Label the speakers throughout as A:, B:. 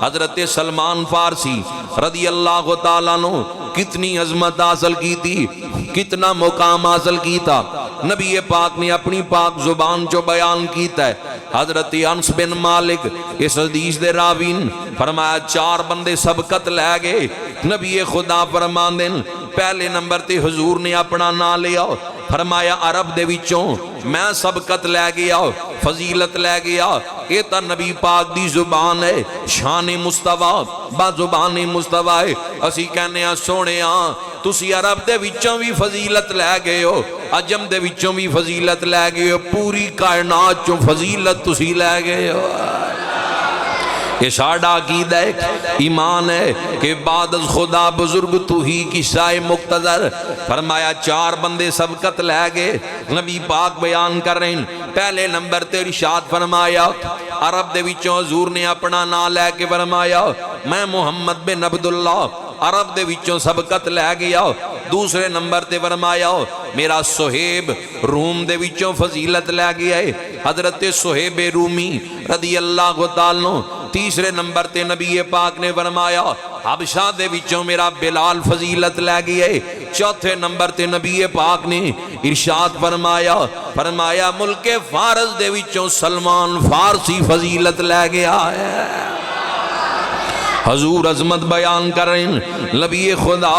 A: حضرت سلمان فارسی رضی اللہ تعالیٰ عنہ کتنی عظمت حاصل کی تھی، کتنا مقام حاصل کی تھا، نبی پاک نے اپنی پاک زبان جو بیان کیتا ہے۔ حضرت انس بن مالک اس حدیث دے راوین فرمایا 4 بندے سبقت لے گئے، نبی خدا فرمان دین پہلے نمبر تے حضور نے اپنا نام لیا، فرمایا عرب دے وچوں میں سبقت لے گیا، فضیلت لے گیا، یہ تا نبی پاک دی زبان ہے، شان مصطفیٰ با زبان مصطفیٰ ہے۔ اسی کہنے ہیں سونے ہاں تسی عرب دے وچوں بھی فضیلت لے گئے ہو، عجم دے وچوں بھی فضیلت لے گئے ہو، پوری کائنات چوں فضیلت تسی لے گئے ہو۔ یہ ساڑھا عقیدہ ہے، ایمان ہے کہ بعد از خدا بزرگ تو ہی کی سائے مقتدر۔ فرمایا 4 بندے سبقت لے گئے، نبی پاک بیان کر رہے ہیں پہلے نمبر تے ارشاد فرمایا عرب دے وچوں حضور نے اپنا نام لے کے فرمایا میں محمد بن عبداللہ عرب دے وچوں سبقت لے گیا۔ دوسرے نمبر تے فرمایا میرا سہیب روم دے وچوں فضیلت لے گیا ہے، حضرت سہیب رومی رضی اللہ تعالیٰ۔ تیسرے نمبر تے نبی پاک نے فرمایا حبشہ دے وچوں میرا بلال فضیلت لے گیا ہے۔ چوتھے نمبر تے نبی پاک نے ارشاد فرمایا ملک فارس دے وچوں سلمان فارسی فضیلت لے گیا ہے۔ حضور عظمت بیان کر رہے ہیں، نبی خدا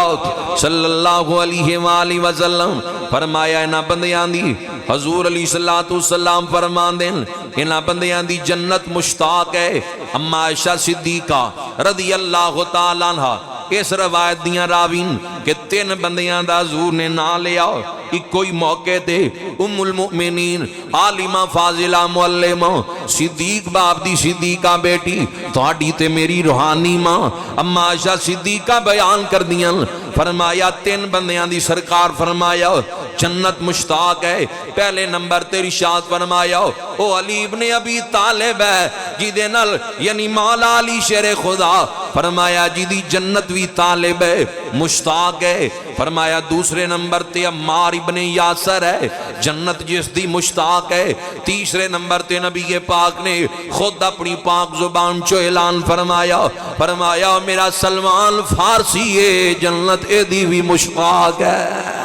A: صلی اللہ علیہ وآلہ وسلم فرمایا انہاں بندیاں دی حضور علیہ السلام فرمان دیں انہاں بندیاں دی جنت مشتاق ہے۔ اما عائشہ صدیقہ رضی اللہ تعالیٰ عنہ اس روایت دیاں راوین کہ 3 بندیاں دا حضور نے نام لیا، ایک کوئی موقع تے ام المؤمنین عالمہ فاضلہ معلمہ صدیق باپ دی صدیقہ بیٹی تھوڑی تے میری روحانی ماں اما عائشہ صدیقہ بیان کر دیاں، فرمایا 3 بندیاں دی سرکار فرمایا جنت مشتاق ہے۔ پہلے نمبر تے ارشاد فرمایا او علی ابن ابی طالب ہے جیدے نال یعنی مولا علی شیر خدا فرمایا جیدی جنت بھی طالب ہے مشتاق ہے۔ فرمایا دوسرے نمبر تے عمار ابن یاسر ہے جنت جس دی مشتاق ہے۔ تیسرے نمبر تے نبی پاک نے خود اپنی پاک زبان چو اعلان فرمایا میرا سلمان فارسی ہے جنت اے دی بھی مشتاق ہے۔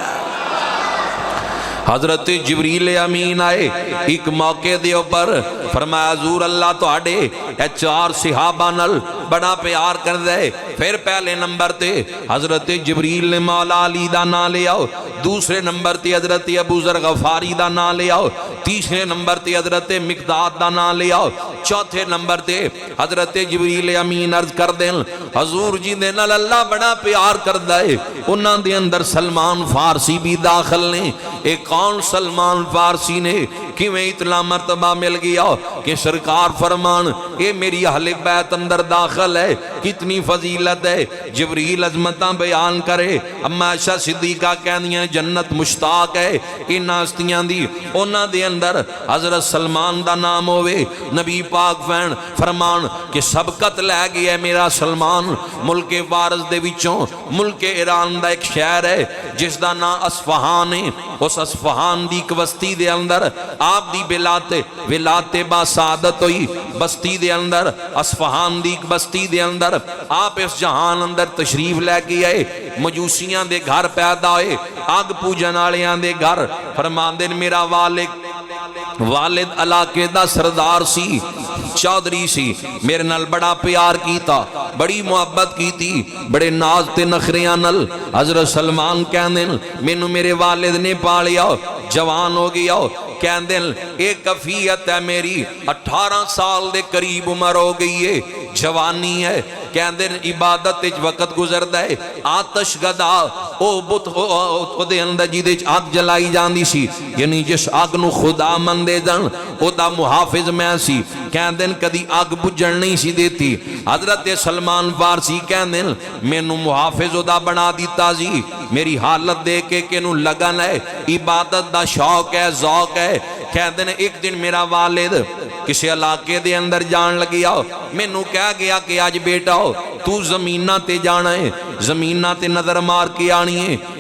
A: حضرت جبریل امین آئے ایک موقع دے اوپر فرمایا حضور اللہ تو آڑے اے 4 صحابہ نل بڑا پیار کر دے۔ پھر پہلے نمبر تے حضرت جبریل نے مولا علی دا نام لے آؤ، دوسرے نمبر تے حضرت ابو ذر غفاری دا نام لے آؤ، تیسرے نمبر تے حضرت مقداد دا نام لے آؤ، چوتھے نمبر تے حضرت جبریل امین عرض کر دیں حضور جی دے نال اللہ بڑا پیار کر دے۔ انہاں دے اندر سلمان فارسی بھی داخل نے۔ ایک کون سلمان فارسی نے کیویں اتنا مرتبہ مل گیا کہ سرکار فرمان اے میری اہل بیت اندر داخل ہے، کتنی فضیلت ہے۔ جبریل عظمتاں بیان کرے، اما عائشہ صدیقہ کہنیاں جنت مشتاق ہے ان ہستیاں دی، انہاں دے اندر حضرت سلمان دا نام ہوئے۔ نبی پاک فرمان کہ سبقت لے گیا میرا سلمان ملک فارس دے وچوں، ملک ایران دا ایک شہر ہے جس دا نام اصفہان ہے۔ اس اصفہان دی ایک بستی دے اندر آپ دی ولادت با سعادت ہوئی، بستی دے اندر اصفہان دی ایک بستی دے اندر آپ اس جہان اندر تشریف لے کے آئے، مجوسیاں دے گھر پیدا ہوئے، آگ پوجن والیاں دے گھر۔ فرماندے میرا والد علاقے دا سردار سی، چودھری سی، میرے نال بڑا پیار کیتا، بڑی محبت کیتی، بڑے ناز تے نخریاں نال۔ حضرت سلمان کہندے مینوں میرے والد نے پالیا، جوان ہو گیا، کہندے ایک کفیت ہے میری 18 سال دے قریب عمر ہو گئی ہے، جوانی ہے، کہندے عبادت اچ وقت گزردا ہے۔ آتش گدا او بت او دے اندر جیدے آگ جلائی جاندی سی، یعنی جس آگ نو خدا مندے جان او دا محافظ میں سی، کہندے کدی آگ بجھن نہیں سی دیتی۔ حضرت سلمان فارسی کہندے مینوں محافظ او دا بنا دیتا جی، میری حالت دیکھ کے کہ نو لگن ہے، عبادت دا شوق ہے، ذوق ہے۔ کہندے ایک دن میرا والد کسی علاقے دے اندر جان لگیا، میں نو کہہ گیا کہ آج بیٹا تو زمینہ تے جانا ہے، زمینہ تے نظر مار کے آنی ہے۔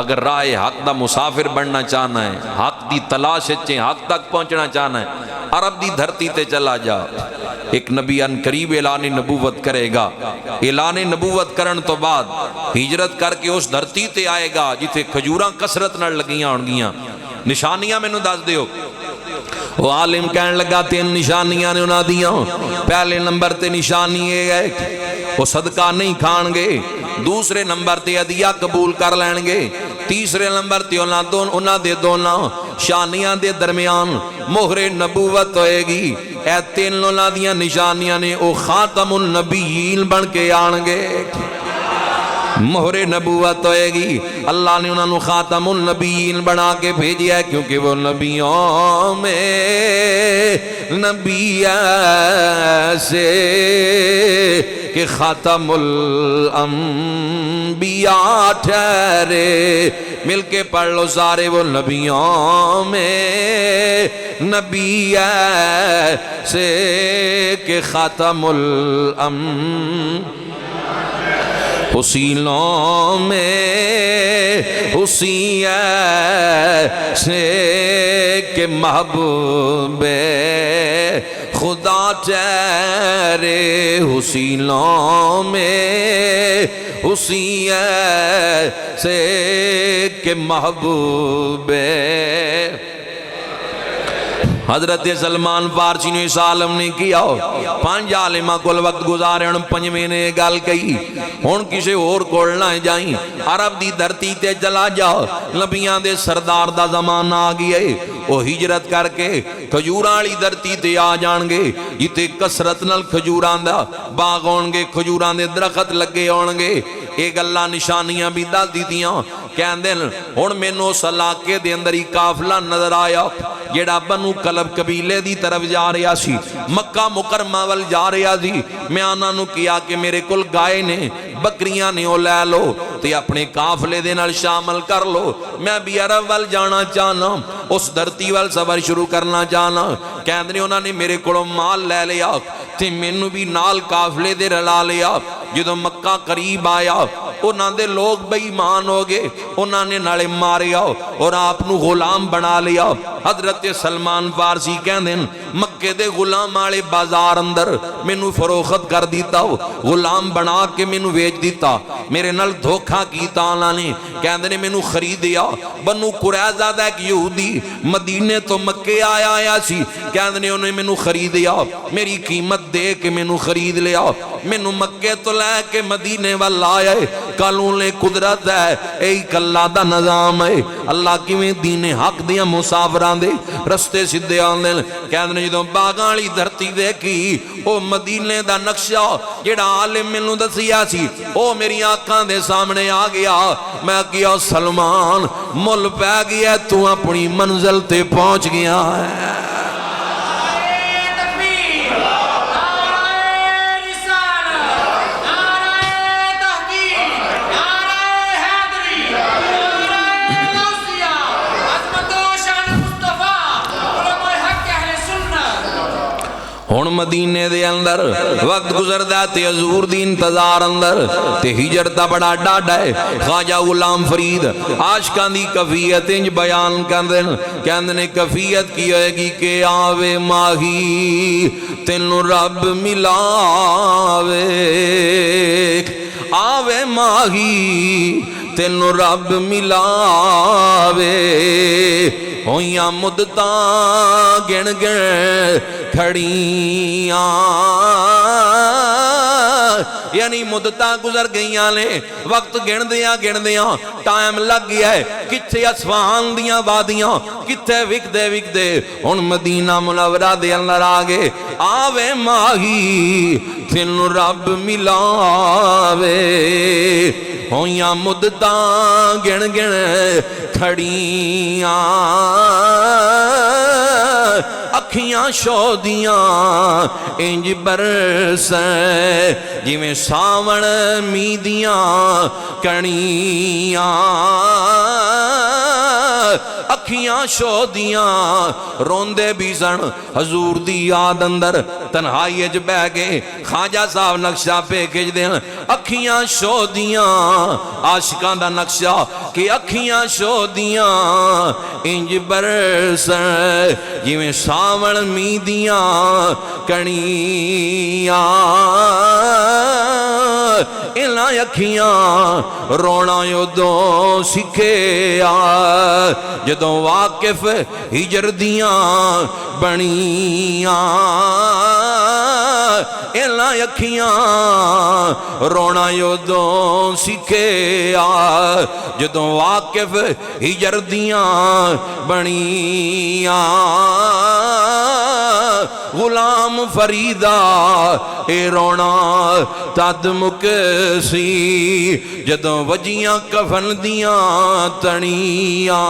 A: اگر راہ حق دا مسافر بننا چاہنا ہے، حق دی تلاش چیں حق تک پہنچنا چاہنا ہے، عرب دی دھرتی تے چلا جا۔ ایک نبی ان قریب اعلان نبوت کرے گا، اعلان نبوت کرن تو بعد ہجرت کر کے اس دھرتی تے آئے گا جتھے کھجوراں کثرت نال لگیاں ہونگیاں۔ نشانیاں میں نو دس دیو۔ وہ عالم کہنے لگا 3 نشانیاں نے انہاں دیاں۔ پہلے نمبر تے نشانی یہ ہے وہ صدقہ نہیں کھان گے، دوسرے نمبر تے عدیہ قبول کر لین گے، تیسرے نمبر تے انہاں دے دونوں شانیاں دے درمیان مہر نبوت ہوئے گی۔ اے 3 انہاں دیاں نشانیاں نے او خاتم النبیین بن کے آن گے، مہر نبوت ہوئے گی۔ اللہ نے انہوں خاتم النبیین بنا کے بھیجیا ہے کیونکہ وہ نبیوں میں نبی ایسے کہ خاتم الانبیاء ٹھہرے۔ مل کے پڑھ لو سارے، وہ نبیوں میں نبی ایسے کہ خاتم الانبیاء، حسینوں میں حسین ایسے کہ محبوب خدا ٹھہرے، حسینوں میں حسین ایسے کہ محبوب۔ حضرت سلمان فارسی نے اس عالم نے کیا 5 عالمہ کل وقت گزارے، ان 5ویں نے گل کہی ہن کسے اور کول نہ جائیں، عرب دی دھرتی تے چلا جا، نبیاں دے سردار دا زمانہ آ گیا ہے، وہ ہجرت کر کے کھجوراں والی دھرتی تے آ جان گے جتے کثرت نال کھجوراں دا باغ ہون گے، کھجوراں دے درخت لگے ہون گے۔ ایک اللہ نشانیاں بھی دس دیتیاں، کہندے ہن مینوں اس علاقے دے اندر ہی قافلہ نظر آیا جیڑا بنو کلب قبیلے دی طرف جا رہا سی، مکہ مکرمہ وال جا رہا سی۔ میں انہاں نوں کیا کہ میرے کول گائے نے، بکریاں نے، او لے لو تے اپنے قافلے دے نال شامل کر لو، میں بھی عرب وال جانا چاہنا، اس دھرتی وال سفر شروع کرنا چاہنا۔ کہندے انہاں نے میرے کولوں مال لے لیا تے مینوں بھی نال قافلے دے رلا لیا۔ جدوں مکہ قریب آیا انہاں دے لوگ بے ایمان ہو گئے، انہاں نے نالے ماریا اور آپ نو غلام بنا لیا۔ حضرت سلمان فارسی کہندے مکے دے غلام والے بازار اندر مینوں فروخت کر دیتا، غلام بنا کے مینوں بیچ دیتا، میرے نال دھوکھا کیتا انہاں نے۔ کہندے نے مینوں خریدیا، بنو قریظہ دا ایک یہودی مدینے تو مکے آیا سی، کہندے نے انہوں نے مینوں خریدیا، میری قیمت دے کے مینوں خرید لیا، مینوں مکے تو لے کے مدینے وال آیا ہے۔ قانون قدرت ہے، ایک اللہ دا نظام ہے، اللہ کیویں دین حق دیاں مسافراں دے رستے سدھے آندے۔ کہندے نے جدوں باغاں والی دھرتی دیکھی، او مدینے دا نقشہ جڑا عالم مینوں دسیا سی او میری آنکھاں دے سامنے آ گیا۔ میں کیا سلمان مل پہ گیا، تو اپنی منزل تے پہنچ گیا ہے۔ ہن مدینے دے اندر وقت گزردا تے حضور دی انتظار اندر تے ہجرت دا بڑا ڈاڈا ہے۔ خواجہ غلام فرید عاشقاں دی کیفیت انج بیان کہندے نے کیفیت کی ہوئے گی کہ آوے ماہی تینوں رب ملاوے، آوے ماہی تینوں رب ملاوے، ہویاں مدتاں گن گن کھڑیاں، یعنی مدتاں گزر گئیاں نے، وقت گن دیاں ٹائم لگ گیا ہے، کتھے اسفہان دیاں وادیاں، کتھے وک دے ہن مدینہ منورہ دے اندر آگے۔ آوے ماہی تینوں رب ملاوے، ہویاں مدتاں گن گن کھڑیاں، اکھیاں شودیاں انج برسیں جویں ساون میدیاں کنیاں، اکھیاں شو دیاں روندے بھی سن حضور دی یاد اندر تنہائی اج بہ گئے خواجہ صاحب نقشہ پہ کھچ دیں اکھیاں شو دیاں عاشقاں دا نقشہ کہ اکھیاں شو دیاں انج برسن جویں ساون می دیاں کنیاں انہاں اکھیاں رونا یودوں سکھے جدوں واقف ہجر دیاں بنیاں انہاں اکھیاں رونا یودوں سکھے جدوں واقف ہجر دیاں بنیاں غلام فریدہ اے رونا تد مکسی جدوں وجیاں کفن دیاں تنیاں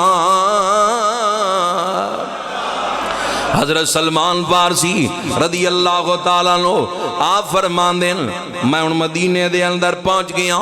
A: حضرت سلمان فارسی رضی اللہ تعالیٰ عنہ آپ فرمان دیں میں ان مدینے دے اندر پہنچ گیا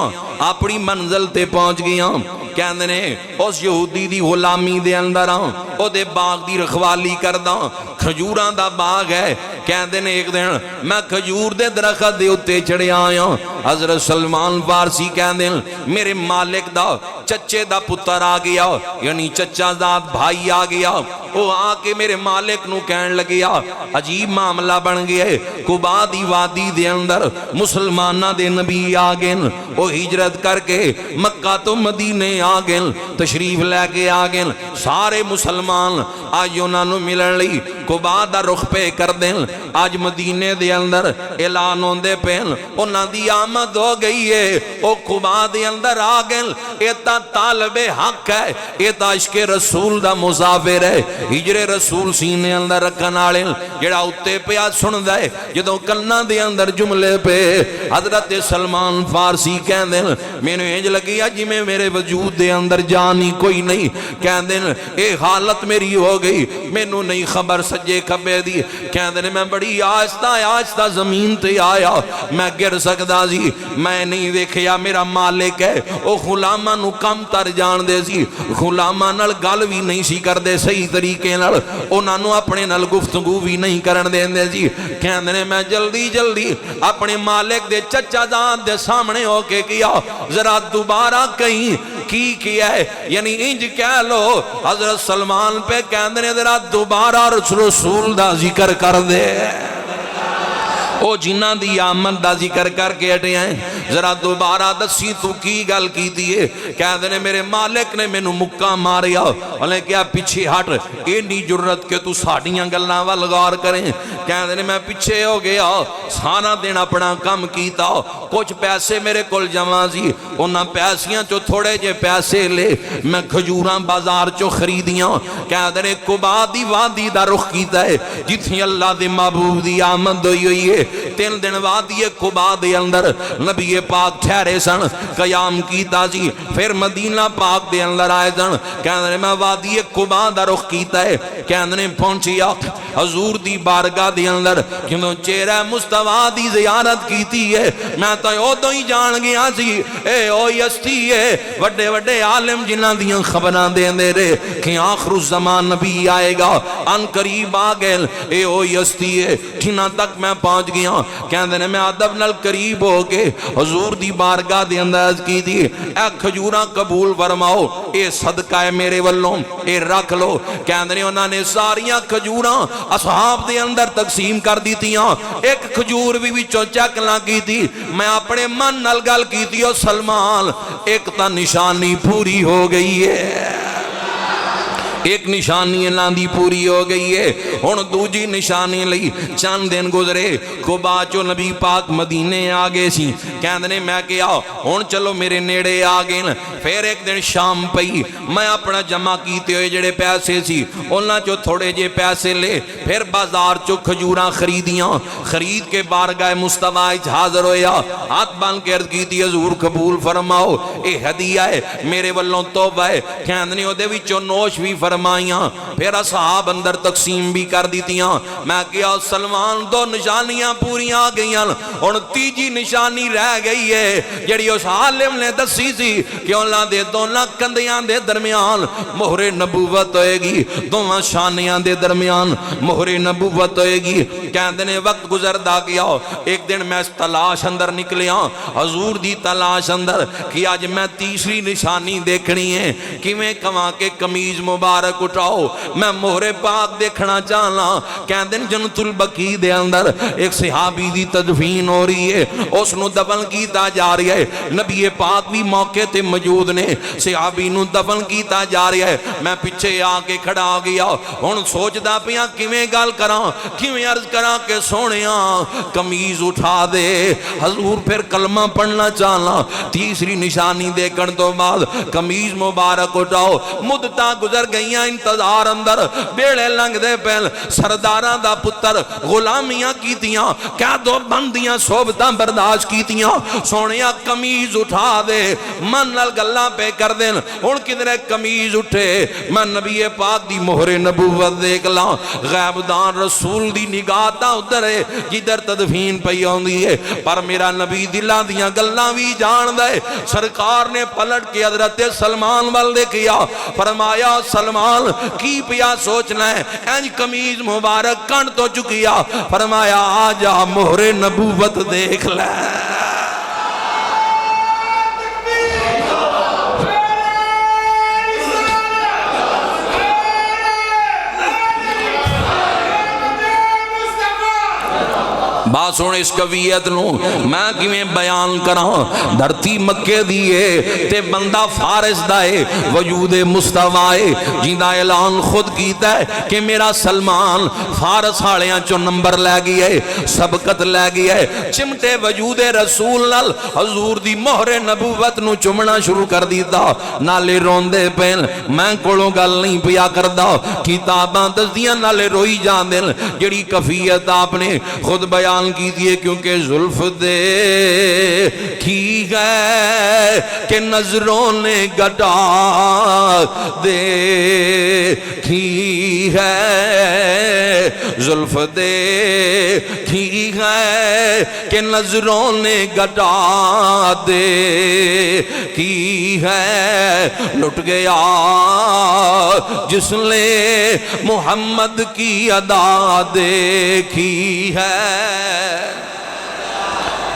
A: اپنی منزل تے پہنچ گیا کہندے نے اس یہودی دی غلامی دے اندر او دے باغ دی رکھوالی کردا کھجوراں دا باغ ہے کہندے نے ایک دن میں کھجور دے درخت دے اتے چڑھے آیا حضرت سلمان فارسی کہندے میرے مالک دا چچے دا پتر آ گیا یعنی چچا ذات بھائی آ گیا وہ آ کے میرے مالک نو کہن لگیا عجیب معاملہ بن گیا ہے قبا دی وادی دے اندر مسلمانہ دے نبی آگن وہ ہجرت کر کے مکہ تو مدینے آگن تشریف لے کے آگن سارے مسلمان آج انہاں نو ملن لئی قبا دا رخ پہ کر دیں آج مدینے دے اندر اعلان ہوندے پہن انہاں دی آمد ہو گئی ہے او قبا دے اندر آگن ایتا طالب حق ہے ایتا عشق رسول دا مسافر ہے ہجر رسول سینے اندر رکھن آلے جڑا اتے پیا سن دے جدوں کنہ دے اندر جملے پہ حضرت سلمان فارسی کہن دیں میں نے انج لگیا جی میں میرے وجود دے اندر جانی کوئی نہیں کہن دیں اے حالت میری ہو گئی میں نو نہیں خبر سجے کھبے دی کہن دیں میں بڑی آہستہ زمین تے آیا میں گر سکدا سی میں نہیں دیکھیا میرا مالک ہے او غلاماں نو کم تر جان دے سی غلاماں نال گل بھی نہیں سی کر دے صحیح طریقے نال انہاں نو اپنے نال گفتگو بھی نہیں کرن دیندے سی کہندے نے میں جلدی اپنے مالک دے چچا جان دے سامنے ہو کے کیا ذرا دوبارہ کہیں کی کیا ہے یعنی انج کہہ لو حضرت سلمان پہ کہندے نے ذرا دوبارہ رسول دا ذکر کر دے او جنہ دی آمد دا ذکر کر کے اٹھے ہیں ذرا دوبارہ دسی تو کی گل کی دیئے کہہ دینے میرے مالک نے میں نو مکہ ماریا انہیں کیا پیچھے ہٹ اینی جرت کے تو ساڑیاں گلنا والغار کریں کہہ دینے میں پیچھے ہو گیا سانا دن اپنا کم کیتا کچھ پیسے میرے کل جمع سی انہاں پیسیاں چو تھوڑے جے پیسے لے میں کھجوراں بازار چو خریدیاں کہہ دینے قبا دی وادی دا رخ کیتا ہے جتنی اللہ دی محبوب دی آمد ہوئی ہے 3 دن وادی قبا دے اندر نبی پاک ٹھہرے سن قیام کیتا جی پھر مدینہ پاک دے اندر آئے سن کہنے میں وادی قبا دا رخ کیتا ہے کہنے پہنچیا حضور دی بارگاہ دے اندر کیوں چہرہ مصطفیٰ دی زیارت کیتی ہے میں تو ادو ہی جان گیا سی اے او یستی ہے وڈے وڈے عالم جنہاں دیاں خبراں دے دے رے کہ آخر الزمان نبی آئے گا ان قریب آ گئے اے او یستی ہے جنہاں تک میں پہنچ گیا کہندے نے میں ادب نال قریب ہو کے حضور دی بارگاہ دے انداز کی دی اے کھجوراں قبول فرماؤ اے صدقہ ہے میرے والوں اے رکھ لو کہندے نے انہاں نے ساریاں کھجوراں اصحاب دے اندر تقسیم کر دیتیاں ایک کھجور بھی وچوں چک نہ کی تھی میں اپنے من نال گل کی تھی او سلمان ایک تا نشانی پوری ہو گئی ہے ایک نشانی اللہ دی پوری ہو گئی ہے ہن دوجی نشانی لئی چند دن گزرے قبا چو نبی پاک مدینے آگے سی کہندنے میں کیا ہن چلو میرے نیڑے آگے پھر ایک دن شام پئی میں اپنا جمع کیتے ہوئے جڑے پیسے سی انہاں چو تھوڑے جے پیسے لے پھر بازار چو کھجوراں خریدیاں خرید کے بارگاہ مصطفیٰ حاضر ہویا ہاتھ بان کے عرض کیتی حضور قبول فرماؤ اے ہدیہ ہے میرے والوں توبہ ہے کہندنے او دے وچوں نوش بھی فرماؤ فرمائیاں، پھر اصحاب اندر تقسیم بھی کر دیتیاں۔ میں کیا سلمان دو نشانیاں پوری آ گئی ہیں، اور تیجی نشانی رہ گئی ہے جڑی اس عالم نے دسی سی کہ اللہ دے دونوں کندیاں دے درمیان مہر نبوت ہوئے گی، دونوں شانیاں دے درمیان مہر نبوت ہوئے گی۔ کہندے نے وقت گزردا گیا، ایک دن میں اس تلاش اندر نکلیا، حضور دی تلاش اندر کہ آج میں تیسری نشانی دیکھنی ہے، کہ میں کہاں کے قمیض مبارک اٹھاؤ، میں مہر پاک دیکھنا چاہنا۔ کہندے نے جنت البقیع دے اندر ایک صحابی دی تدفین ہو رہی ہے، اس نو دفن کیتا جا رہی ہے، نبی پاک بھی موقع تے موجود نے، صحابی نو دفن کیتا جا رہی ہے۔ میں پیچھے آ کے کھڑا آ گیا، ہن سوچدا پیاں کیویں گل کراں، کیویں عرض کراں کہ سونیاں قمیض اٹھا دے۔ حضور پھر کلمہ پڑھنا چاہنا، تیسری نشانی دیکھن تو بعد قمیض مبارک اٹھاؤ۔ مدتاں گزر گئیاں انتظار اندر، بیڑے لنگ دے پہل سرداراں دا پتر غلامیاں کیتیاں، قید و بندیاں صحبتاں برداشت کیتیاں، سونیاں قمیض اٹھا دے، من نال گلاں پہ کر دین۔ ہن کدھرے قمیض اٹھے، میں نبی پاک دی مہر نبوت دیکھ لاں، غیب دان رسول دی نگاہ تا ادھر ہے جدھر تدفین پئی ہوندی ہے، پر میرا نبی دلاں دیاں گلاں بھی جان دے۔ سرکار نے پلٹ کے حضرت سلمان وال دیکھیا، فرمایا سلمان کی پیا سوچنا ہے، اینج قمیض مبارک کن تو چکیا، فرمایا آجا مہر نبوت دیکھ لے۔ بات سن اس قویت نو میں کیویں بیان کراں، دھرتی مکے دیئے تے بندہ فارس دائے وجود مصطفی جیندہ اعلان خود کیتا ہے کہ میرا سلمان فارس ہاڑیاں چو نمبر لے گیا ہے، سبقت لے گیا ہے، چمٹے وجود رسول نال حضور دی مہر نبوت نو چمنا شروع کر دیتا، نالے روندے پین میں کولوں گل نہیں پیا کردا، کتاباں دسدیاں نالے روئی جان دل، جڑی کفیت آپ نے خود بیان کی دیئے، کیونکہ زلف دے کی گئے کہ نظروں نے گٹا دے کی ہے، زلف دے کی گئے کہ نظروں نے گٹا دے کی ہے، لٹ گیا جس نے محمد کی ادا دیکھی ہے۔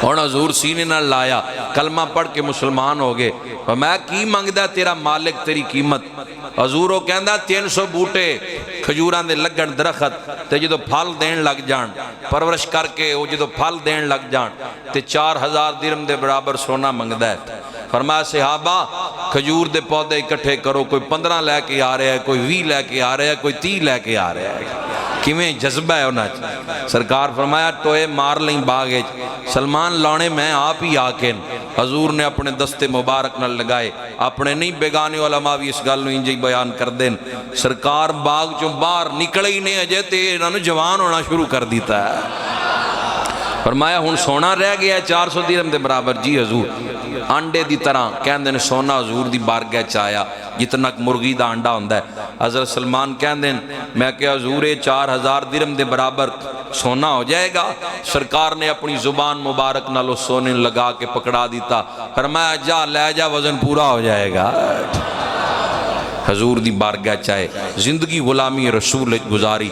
A: اور حضور سینے نہ لایا، کلمہ پڑھ کے مسلمان ہو گئے، میں کی مانگدا تیرا مالک تیری قیمت؟ حضور وہ کہندا 300 بوٹے کھجوران دے لگن درخت تے جدو پھل دین لگ جان، پرورش کر کے وہ جدو پھل دین لگ جان تے 4000 درہم دے برابر سونا مانگدا ہے۔ فرمایا صحابہ کھجور دے پودے اکٹھے کرو، کوئی 15 لے کے آ رہا ہے، کوئی 20 لے کے آ رہا ہے، کوئی 30 لے کے آ رہا ہے، کیویں جذبہ ہے ہونا چاہیے۔ سرکار فرمایا ٹوئے مار لیں باغے، سلمان لانے میں آپ ہی آکن۔ حضور نے اپنے دستے مبارک نہ لگائے، اپنے نہیں بیگانے علماء بھی اس گل نو انجی بیان کر دین، سرکار باغ جو باہر نکلے ہی نہیں اجے تے انہوں نے جوان ہونا شروع کر دیتا ہے۔ فرمایا ہن سونا رہ گیا 400 درہم دے برابر، جی حضور آنڈے دی طرح کہندے نے سونا حضور دی بارگاہ چایا جتنا مرغی دا آنڈا ہوندا ہے۔ حضرت سلمان کہندے میں کہ حضور 4000 درہم دے برابر سونا ہو جائے گا؟ سرکار نے اپنی زبان مبارک نالو سونے لگا کے پکڑا دیتا، فرمایا جا لے جا وزن پورا ہو جائے گا۔ حضور دی بارگاہ چاہے زندگی غلامی رسول گزاری۔